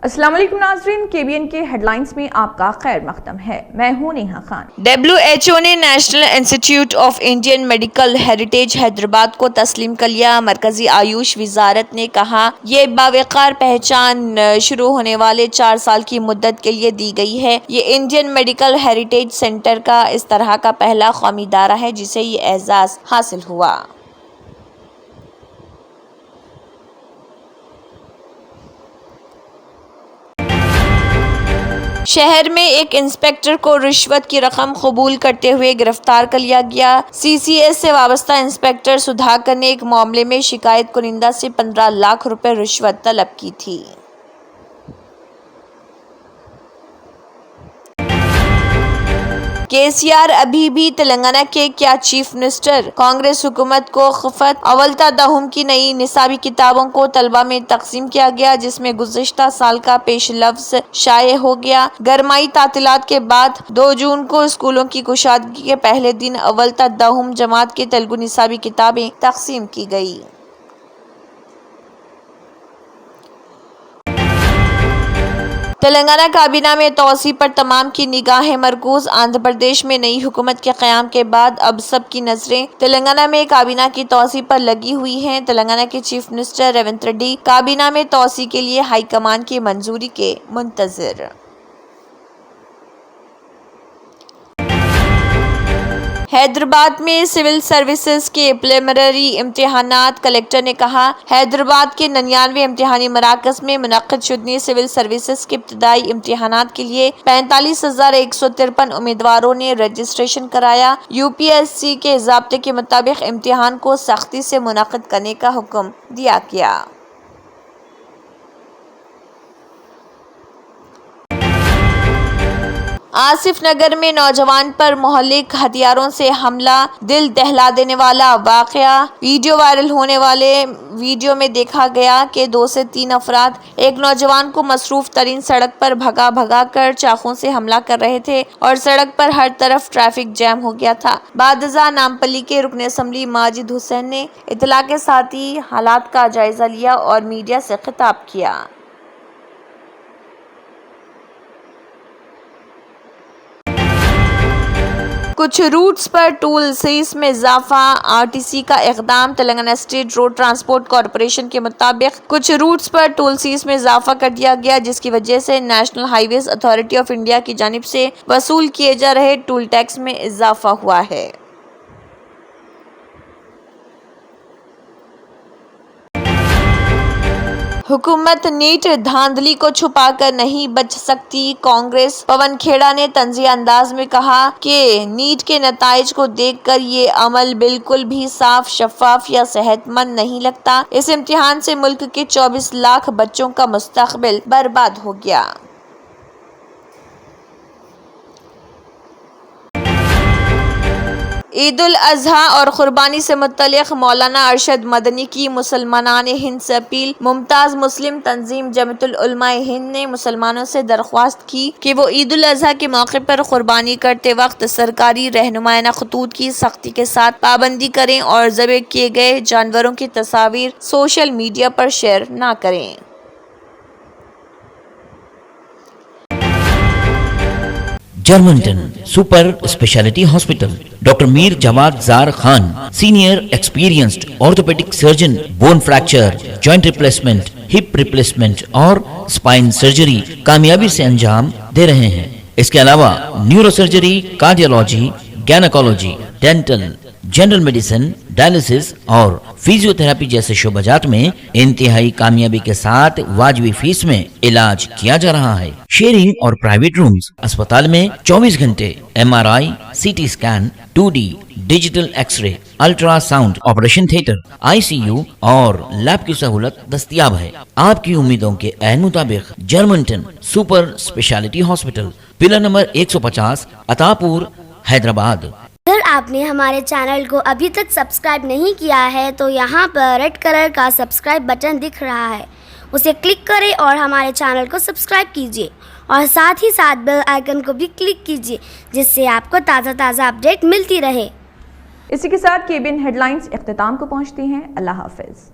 السلام علیکم ناظرین، KBN کے ہیڈ لائنز میں آپ کا خیر مقدم ہے۔ میں ہوں نیہا خان۔ WHO نے نیشنل انسٹی ٹیوٹ of Indian medical heritage Hyderabad کو تسلیم کر لیا۔ مرکزی آیوش وزارت نے کہا یہ باوقار پہچان شروع ہونے والے 4 سال کی مدت کے لیے دی گئی ہے۔ یہ انڈین میڈیکل ہیریٹیج سینٹر کا اس طرح کا پہلا قومی ادارہ ہے جسے یہ اعزاز حاصل ہوا۔ شہر میں ایک انسپکٹر کو رشوت کی رقم قبول کرتے ہوئے گرفتار کر لیا گیا۔ CCS سے وابستہ انسپکٹر سدھاکر نے ایک معاملے میں شکایت کنندہ سے 15 لاکھ روپے رشوت طلب کی تھی۔ KCR ابھی بھی تلنگانہ کے کیا چیف منسٹر؟ کانگریس حکومت کو خفت۔ اول تا دہم کی نئی نصابی کتابوں کو طلبہ میں تقسیم کیا گیا جس میں گزشتہ سال کا پیش لفظ شائع ہو گیا۔ گرمائی تعطیلات کے بعد 2 جون کو اسکولوں کی کشادگی کے پہلے دن اول تا دہم جماعت کی تلگو نصابی کتابیں تقسیم کی گئی۔ تلنگانہ کابینہ میں توسیع پر تمام کی نگاہیں مرکوز۔ آندھرا پردیش میں نئی حکومت کے قیام کے بعد اب سب کی نظریں تلنگانہ میں کابینہ کی توسیع پر لگی ہوئی ہیں۔ تلنگانہ کے چیف منسٹر ریونت ریڈی کابینہ میں توسیع کے لیے ہائی کمان کی منظوری کے منتظر۔ حیدرآباد میں سول سروسز کے پریلیمنری امتحانات۔ کلکٹر نے کہا حیدرآباد کے 99 امتحانی مراکز میں منعقد شدنی سول سروسز کے ابتدائی امتحانات کے لیے 45,153 امیدواروں نے رجسٹریشن کرایا۔ UPSC کے ضابطے کے مطابق امتحان کو سختی سے منعقد کرنے کا حکم دیا گیا۔ آصف نگر میں نوجوان پر مہلک ہتھیاروں سے حملہ، دل دہلا دینے والا واقعہ۔ ویڈیو وائرل ہونے والے ویڈیو میں دیکھا گیا کہ 2 سے 3 افراد ایک نوجوان کو مصروف ترین سڑک پر بھگا کر چاقو سے حملہ کر رہے تھے اور سڑک پر ہر طرف ٹریفک جام ہو گیا تھا۔ بعد ازاں نامپلی کے رکن اسمبلی ماجد حسین نے اطلاع کے ساتھ ہی حالات کا جائزہ لیا اور میڈیا سے خطاب کیا۔ کچھ روٹس پر ٹول فیس میں اضافہ، RTC کا اقدام۔ Telangana state road transport corporation کے مطابق کچھ روٹس پر ٹول فیس میں اضافہ کر دیا گیا جس کی وجہ سے national highways authority of India کی جانب سے وصول کیے جا رہے ٹول ٹیکس میں اضافہ ہوا ہے۔ حکومت نیٹ دھاندلی کو چھپا کر نہیں بچ سکتی۔ کانگریس پون کھیڑا نے طنزیہ انداز میں کہا کہ نیٹ کے نتائج کو دیکھ کر یہ عمل بالکل بھی صاف، شفاف یا صحت مند نہیں لگتا۔ اس امتحان سے ملک کے 24 لاکھ بچوں کا مستقبل برباد ہو گیا۔ عید الاضحیٰ اور قربانی سے متعلق مولانا ارشد مدنی کی مسلمانان ہند سے اپیل۔ ممتاز مسلم تنظیم جمعیت العلماء ہند نے مسلمانوں سے درخواست کی کہ وہ عید الاضحیٰ کے موقع پر قربانی کرتے وقت سرکاری رہنمائانہ خطوط کی سختی کے ساتھ پابندی کریں اور ذبح کیے گئے جانوروں کی تصاویر سوشل میڈیا پر شیئر نہ کریں۔ Germanten super speciality hospital, doctor Mir Jawad Zar Khan, senior experienced orthopaedic surgeon, bone fracture, joint replacement, hip replacement اور اسپائن سرجری کامیابی سے انجام دے رہے ہیں۔ اس کے علاوہ neuro surgery, cardiology, gynaecology, dental, general medicine, dialysis اور فزیو تھراپی جیسے شعبات میں انتہائی کامیابی کے ساتھ واجبی فیس میں علاج کیا جا رہا ہے۔ شیئرنگ اور پرائیویٹ رومز، اسپتال میں 24 گھنٹے MRI، CT scan, 2D digital X ray, ultra sound, operation theatre, ICU اور لیب کی سہولت دستیاب ہے۔ آپ کی امیدوں کے عین مطابق Germanten super speciality hospital, pillar number 150، Attapur, Hyderabad. اگر آپ نے ہمارے چینل کو ابھی تک سبسکرائب نہیں کیا ہے تو یہاں پر ریڈ کلر کا سبسکرائب بٹن دکھ رہا ہے، اسے کلک کریں اور ہمارے چینل کو سبسکرائب کیجیے اور ساتھ ہی ساتھ بیل آئیکن کو بھی کلک کیجیے جس سے آپ کو تازہ اپڈیٹ ملتی رہے۔ اسی کے ساتھ KBN ہیڈ لائنز اختتام کو پہنچتی ہیں۔ اللہ حافظ۔